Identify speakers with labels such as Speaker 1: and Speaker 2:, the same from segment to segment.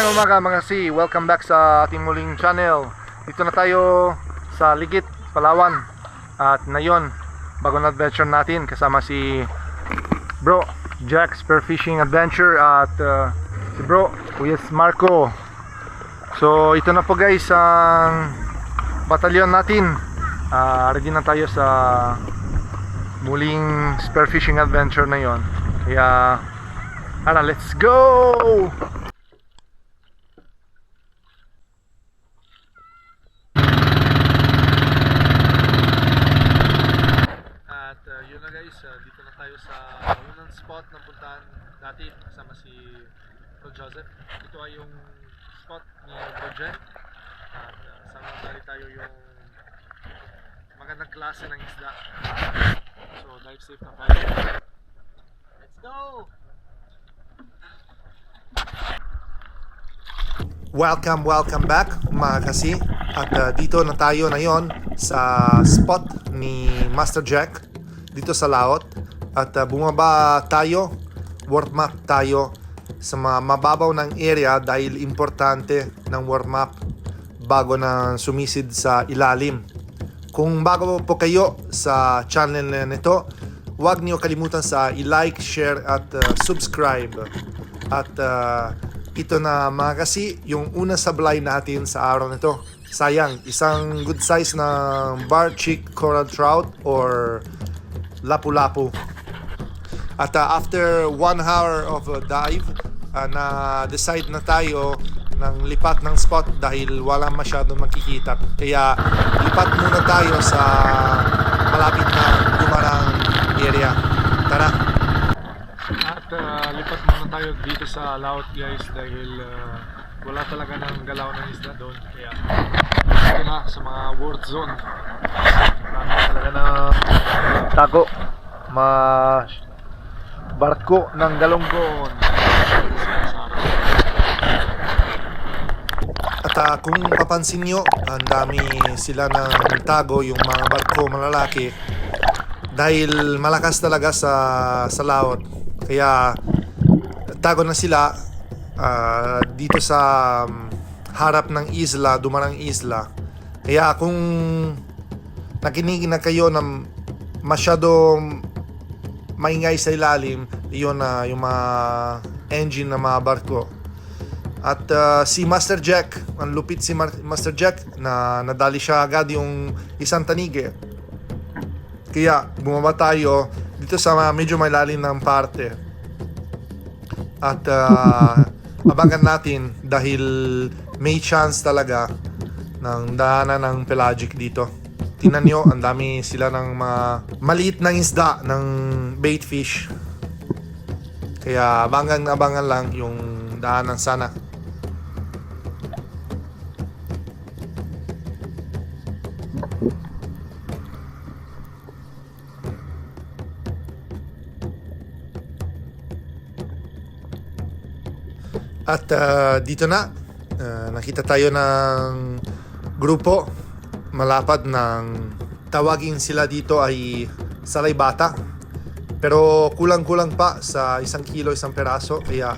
Speaker 1: Magandang umaga mga si, welcome back sa ating muling channel. Dito na tayo sa Ligit, Palawan. At ngayon, bagong adventure natin kasama si Bro Jack Spearfishing Adventure at si Bro Kuya Marco. So ito na po guys ang batalyon natin. Ready na tayo sa muling spearfishing adventure na yon. Kaya let's go! Yun na guys, dito na tayo sa unang spot na puntahan dati kasama si Bro Joseph. Ito ay yung spot ni Bro Jen. At sama dali tayo yung magandang klase ng isda. So dive safe na tayo. Let's go! Welcome back mga kasi. At dito na tayo ngayon sa spot ni Master Jack dito sa laot. At bumaba tayo, warm up tayo sa mababaw ng area dahil importante ng warm up bago na sumisid sa ilalim. Kung bago po kayo sa channel nito, huwag niyo kalimutan sa i-like, share at subscribe. At ito na mga kasi yung una sablay natin sa araw nito. Sayang, isang good size na barchick coral trout or lapu-lapu. At after 1 hour of dive, na-decide na tayo ng lipat ng spot dahil wala masyadong makikita. Kaya lipat muna tayo sa malapit na gumarang area. Tara! At lipat muna tayo dito sa laut guys dahil wala talaga ng galaw ng isda doon. Kaya ito na sa mga world zone. Marami talaga na tago, barko ng galonggon. At kung papansin nyo, ang dami sila ng tago, yung mga barko malalaki, dahil malakas talaga sa laot. Kaya tago na sila dito sa harap ng isla, dumarang isla. Kaya kung nakinig na kayo na masyado maingay sa ilalim, yun na yung mga engine na mga barko. At si Master Jack, ang lupit si Master Jack, na nadali siya agad yung isang tanige. Kaya bumaba tayo dito sa medyo malalim ng parte. At abangan natin dahil may chance talaga ng daanan ng pelagic dito. Tingnan nyo, ang dami sila ng mga maliit na isda ng bait fish. Kaya abangan lang yung daanan sana. At dito na nakita tayo ng grupo malapad ng tawagin sila dito ay salaybata, pero kulang-kulang pa sa 1 kilo, 1 peraso. Kaya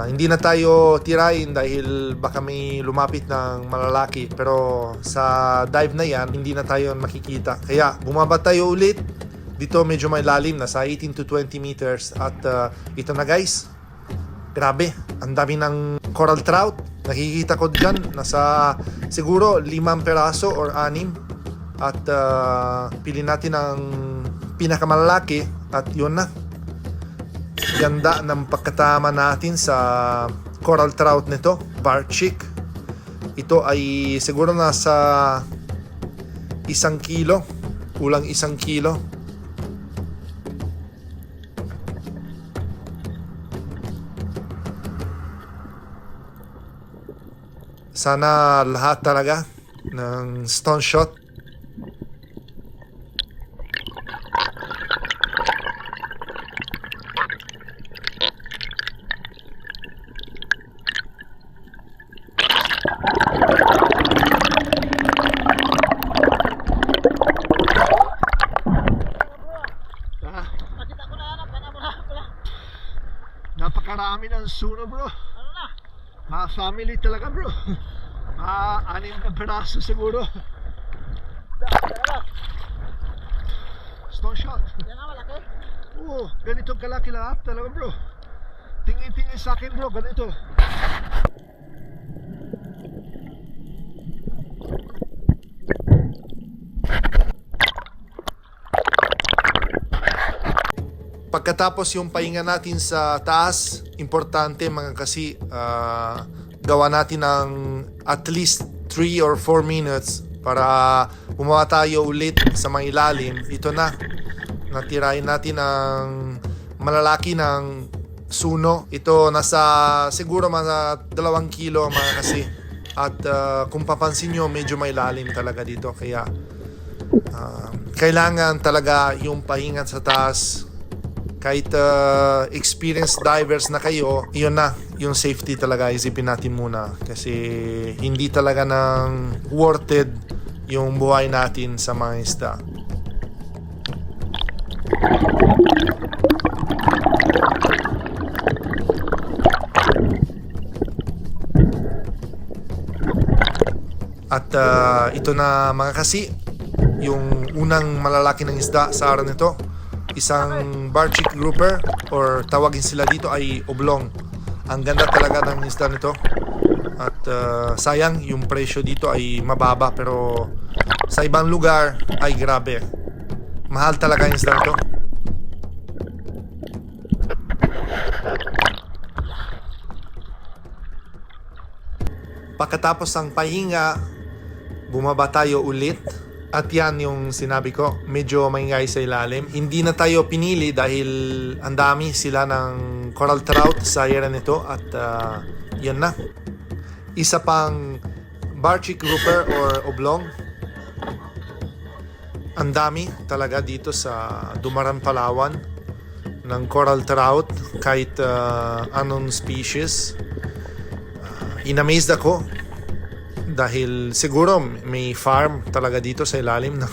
Speaker 1: hindi na tayo tirayin dahil baka may lumapit ng malalaki, pero sa dive na yan hindi na tayo makikita. Kaya bumaba tayo ulit dito, medyo may lalim, nasa 18 to 20 meters. At ito na guys, grabe, ang dami ng coral trout. Nakikita ko dyan, nasa siguro 5 peraso or 6. At pili natin ang pinakamalaki at yun na. Ganda ng pagkatama natin sa coral trout nito, barchick. Ito ay siguro nasa 1 kilo, kulang 1 kilo. Sana lahat talaga ng stone shot. Napakarami ng suno bro.
Speaker 2: Ano na? Mga family talaga bro. Anim na peraso siguro. Stone shot.
Speaker 3: Yan nga malaki.
Speaker 2: Oo, ganito kalaki lahat talaga bro. Tingin-tingin sa akin bro, ganito.
Speaker 1: Pagkatapos yung pahinga natin sa taas, importante mga kasi gawa natin ng at least 3 or 4 minutes para bumaba tayo ulit sa mga ilalim. Ito na, natirahin natin ang malalaki ng suno. Ito nasa siguro mga 2 kilo mga kasi. At kung papansin nyo, medyo may lalim talaga dito. Kaya kailangan talaga yung pahinga sa taas. Kahit experienced divers na kayo, yun na, yung safety talaga isipin natin muna. Kasi hindi talaga nang worth it yung buhay natin sa mga isda. At ito na mga kasi, yung unang malalaki ng isda sa araw nito. Isang barchick grouper or tawagin sila dito ay oblong. Ang ganda talaga ng isda nito. At sayang yung presyo dito ay mababa, pero sa ibang lugar ay grabe. Mahal talaga yung isda nito. Pagkatapos ng pahinga, bumaba tayo ulit. At yan yung sinabi ko, medyo maingay sa ilalim. Hindi na tayo pinili dahil ang dami sila ng coral trout sa area nito. At yan na. Isa pang barchick grouper or oblong. Ang dami talaga dito sa Dumaran, Palawan ng coral trout kahit anong species. Inamazed ako dahil siguro may farm talaga dito sa ilalim na.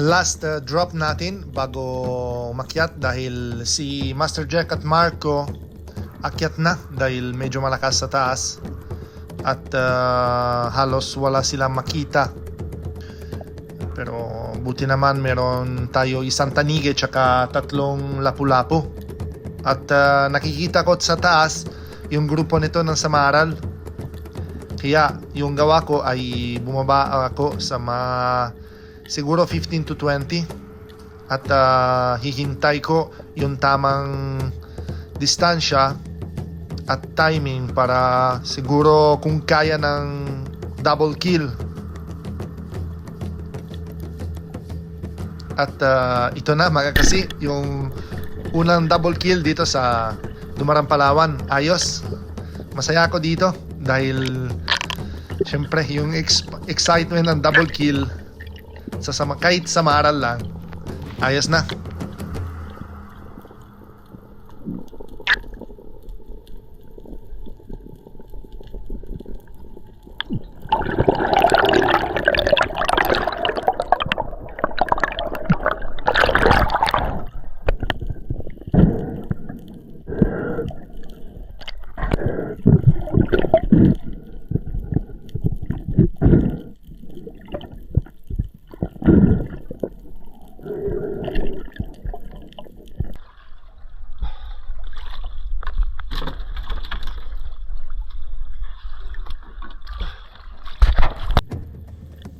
Speaker 1: Last drop natin bago makyat dahil si Master Jack at Marco akyat na dahil medyo malakas sa taas at halos wala silang makita. Pero buti naman meron tayo isang tanige tsaka 3 lapu-lapu. At nakikita ko sa taas yung grupo nito ng Samaral. Kaya yung gawa ko ay bumaba ako sa siguro 15 to 20 at hihintay ko yung tamang distansya at timing para siguro kung kaya ng double kill. At ito na mga kasi yung unang double kill dito sa Dumaran, Palawan. Ayos, masaya ako dito dahil syempre yung excitement ng double kill kahit sa Samaral lang, ayos na.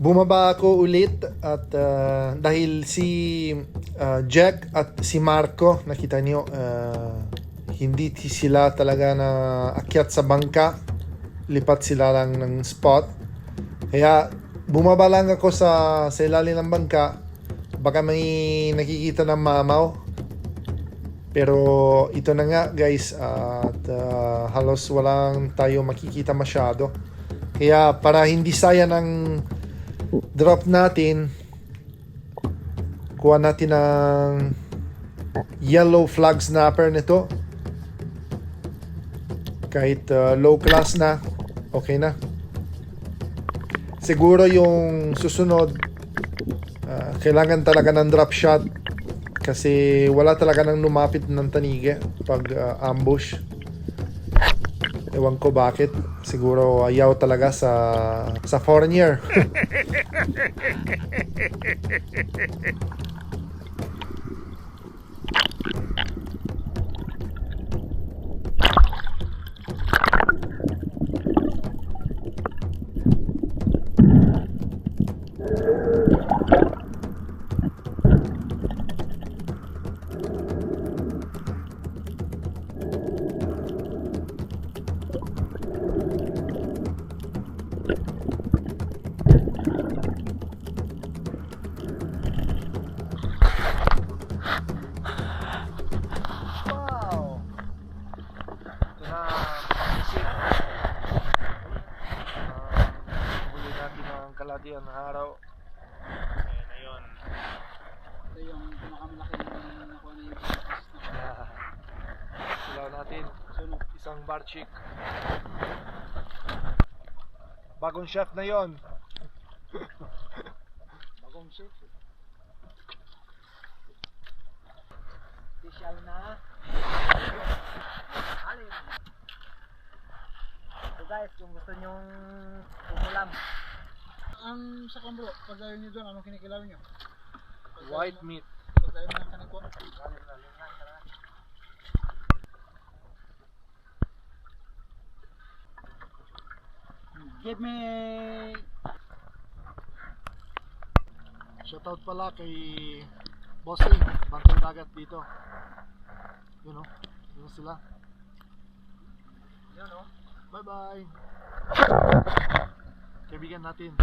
Speaker 1: Bumaba ako ulit at dahil si Jack at si Marco, nakita niyo, hindi sila talaga na akyat sa bangka, lipat sila lang ng spot. Kaya bumaba lang ako sa ilalim ng bangka, baka may nakikita ng mamaw. Pero ito na nga guys, at halos walang tayo makikita masyado. Kaya para hindi sayang ang drop natin, kuha natin ng yellow flag snapper nito. Kahit low class na, okay na. Siguro yung susunod, kailangan talaga ng drop shot kasi wala talaga nang lumapit ng tanige pag ambush. Ewan ko bakit. Siguro ayaw talaga sa foreigner. Kaladian ng araw. Ayan na yun.
Speaker 3: Ito yung pinakamalaki na nakuha na yung
Speaker 1: Silaw natin.
Speaker 3: sunog.
Speaker 1: Isang bar chick. Bagong chef na yon.
Speaker 3: Bagong chef. Special na. Alin. So guys, kung gusto nyong umulam. Ang sa bro, pag ayaw nyo doon, anong kinikilaw nyo?
Speaker 1: White meat.
Speaker 3: Pag ayaw nyo ng kaniko. Give me...
Speaker 2: Shoutout pala kay Bossing, bantay dagat dito. Yun o, yun sila.
Speaker 3: Yun o.
Speaker 2: Bye bye. Kaibigan natin.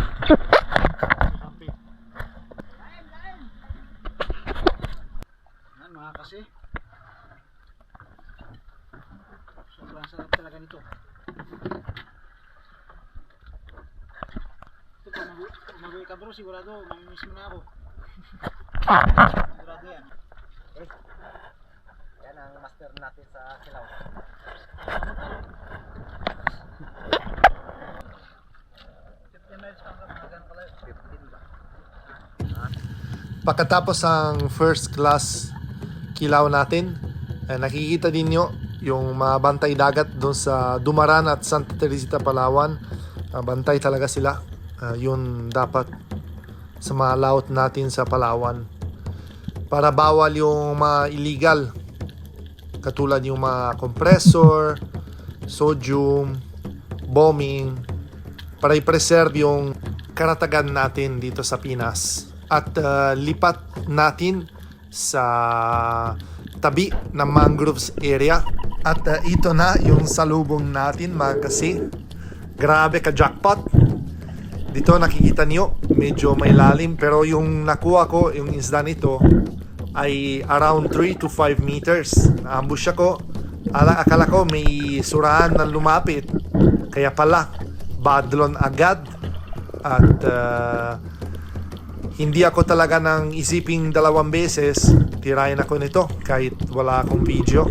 Speaker 2: Kampi.
Speaker 3: Yan mga kasi. Sobrang sarap talaga nito. Ito pag mag-uwi ka bro, sigurado mamimiss mo na ako. Sigurado yan. Okay. Yan ang master natin sa kilaw.
Speaker 1: Pagkatapos ang first class kilaw natin, nakikita din nyo yung mga bantay dagat doon sa Dumaran at Santa Teresita, Palawan. Bantay talaga sila. Yun dapat sa mga laut natin sa Palawan. Para bawal yung mga illegal. Katulad yung mga compressor, sodium, bombing. Para i-preserve yung karatagan natin dito sa Pinas. At lipat natin sa tabi ng mangroves area. At ito na yung salubong natin mga kasi. Grabe ka jackpot. Dito nakikita nyo medyo may lalim, pero yung nakuha ko, yung isda nito ay around 3 to 5 meters. Naambush ako. Akala ko may surahan na lumapit, kaya pala badlon agad. At hindi ako talaga nang isiping 2 beses, tirayan ako nito kahit wala akong video.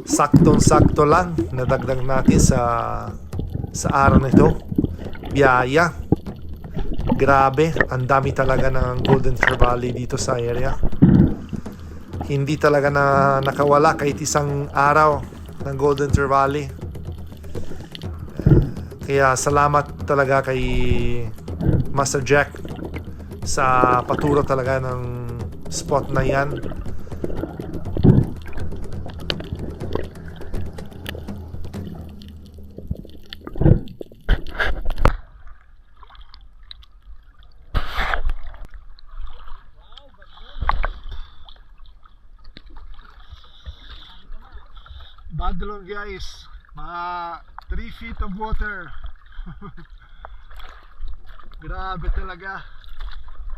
Speaker 1: Saktong-sakto lang nadagdag natin sa araw nito. Biyaya. Grabe, ang dami talaga ng golden trevally dito sa area. Hindi talaga na nakawala kahit isang araw ng golden trevally. Kaya salamat talaga kay Master Jack sa paturo talaga ng spot na yan.
Speaker 2: Badlon guys, mga 3 feet of water. Grabe talaga.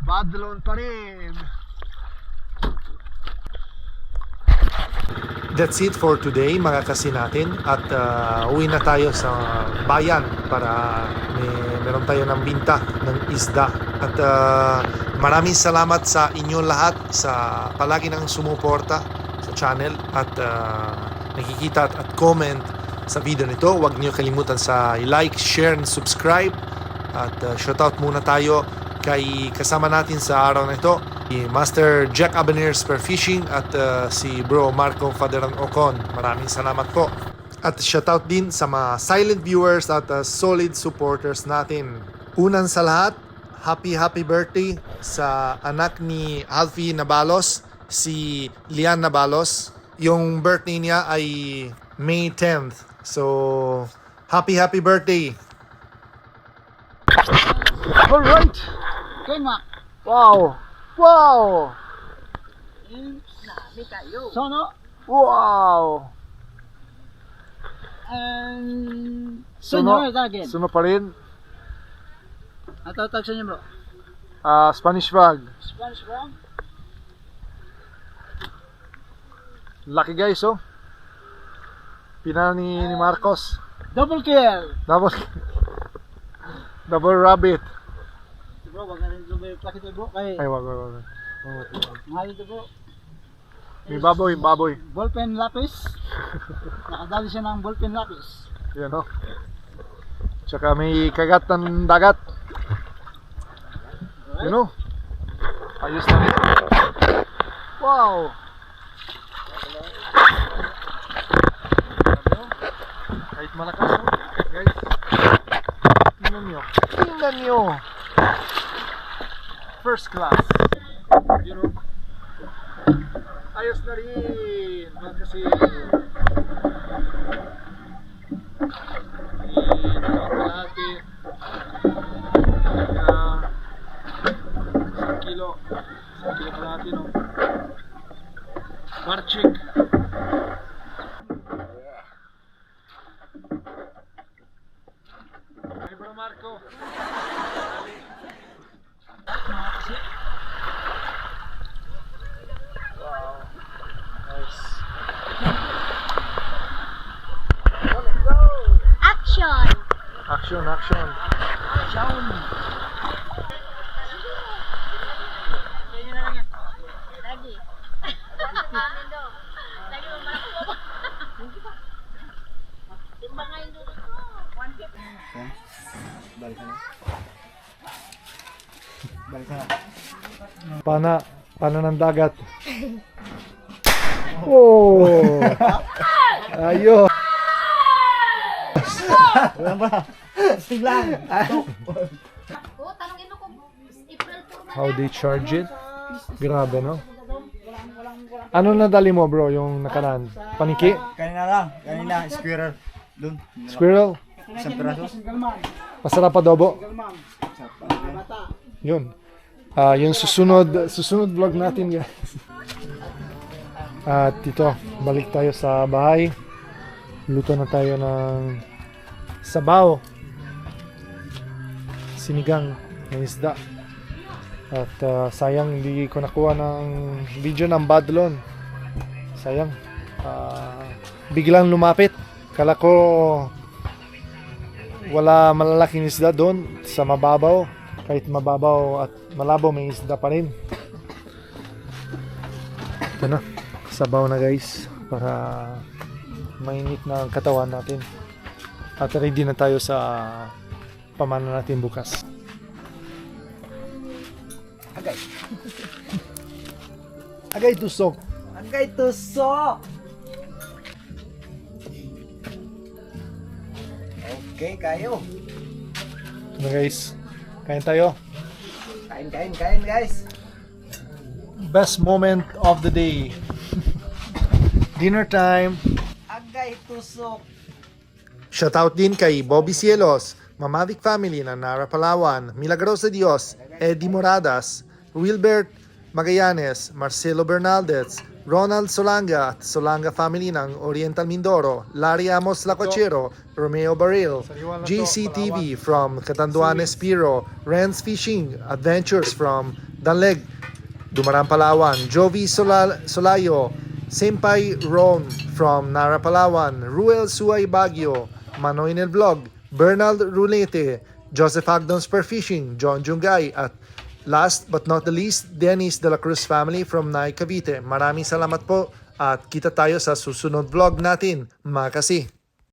Speaker 2: Badlon pa rin.
Speaker 1: That's it for today mga kasi natin at uwi na tayo sa bayan para meron tayo ng binta ng isda at maraming salamat sa inyong lahat sa palagi nang sumuporta sa channel at nakikita at comment sa video nito. Huwag niyo kalimutan sa like, share, and subscribe at shoutout muna tayo kay kasama natin sa araw na ito, si Master Jack Abaner Spearfishing at si Bro Marco Faderan Ocon. Maraming salamat po. At shoutout din sa mga silent viewers at solid supporters natin. Unan sa lahat, happy birthday sa anak ni Alfie Nabalos, si Lian Nabalos. Yung birthday niya ay May 10th. So, happy birthday.
Speaker 2: Alright!
Speaker 3: Okay, Mac.
Speaker 2: Wow! Wow!
Speaker 3: Nami kayo. So, no?
Speaker 2: Wow!
Speaker 3: And...
Speaker 2: Suno,
Speaker 3: Sunod again.
Speaker 2: suno pa rin.
Speaker 3: Natawag sa inyo, bro.
Speaker 2: Spanish flag.
Speaker 3: Spanish, bro.
Speaker 2: Lucky guys, oh. Pinala ni Marcos.
Speaker 3: Double kill.
Speaker 2: Double rabbit.
Speaker 3: Bro, wag na rin lumay pakita, bro. Kay,
Speaker 2: Ay, wag.
Speaker 3: mahal ito, bro.
Speaker 2: May baboy.
Speaker 3: Ballpen lapis. Nakadali siya ng ballpen lapis.
Speaker 2: Yan, oh. Tsaka may kagat ng dagat. Yun, oh. Ayos na rin. Wow! Kahit malakas, oh. Guys. Tingnan nyo. First class. You know. Ayos na rin. Kasi kalahati. Isang kilo kalahati, no. Barchik. Ay, Bro Marco. Wow. Nice.
Speaker 4: Action!
Speaker 2: Action.
Speaker 3: Action.
Speaker 4: Lagi. Lagi mo malako. Timbangay dito ko. 150.
Speaker 2: Pana ng dagat. Oh! Ayo!
Speaker 4: Oh, tanongin mo kung April 4
Speaker 2: How they charge it? Grabe, no? Ano nadali mo, bro, yung nakaraan? Paniki?
Speaker 5: Kanina, squirrel. Doon.
Speaker 2: Squirrel?
Speaker 5: Isang piraso.
Speaker 2: Masarap adobo?
Speaker 3: Galmang. Bata.
Speaker 2: Yun. Yung susunod vlog natin, guys. At ito, balik tayo sa bahay. Luto na tayo ng sabaw. Sinigang ng isda. At sayang hindi ko nakuha ng video ng Badlon. Sayang. Biglang lumapit. Kala ko wala malalaking isda doon sa mababaw. Kahit mababaw at malabo, may isda pa rin. Ito na. Sabaw na, guys. Para mainit na ang katawan natin. At ready na tayo sa pamana natin bukas. Agay tusok.
Speaker 5: Agay tusok! Okay, kayo.
Speaker 2: Ito na, guys. Kain tayo.
Speaker 5: Kain, guys.
Speaker 2: Best moment of the day. Dinner time.
Speaker 5: Agay tusok.
Speaker 1: Shoutout din kay Bobby Cielos, Mamavic Family ng Nara Palawan, Milagros de Dios, Eddie Moradas, Wilbert Magallanes, Marcelo Bernaldez, Ronald Solanga at Solanga Family ng Oriental Mindoro, Larry Amos Lacochero, Romeo Baril, JCTV from Catanduanes Piro, Renz Fishing Adventures from Danleg, Dumaran Palawan, Jovi Solayo, Sempay Ron from Nara, Palawan, Ruel Suay Baguio, Manoy Nel Vlog, Bernald Rulete, Joseph Agdon Fishing, John Jungay, at last but not the least, Dennis de la Cruz family from Nay, Cavite. Maraming salamat po at kita tayo sa susunod vlog natin, mga kasi.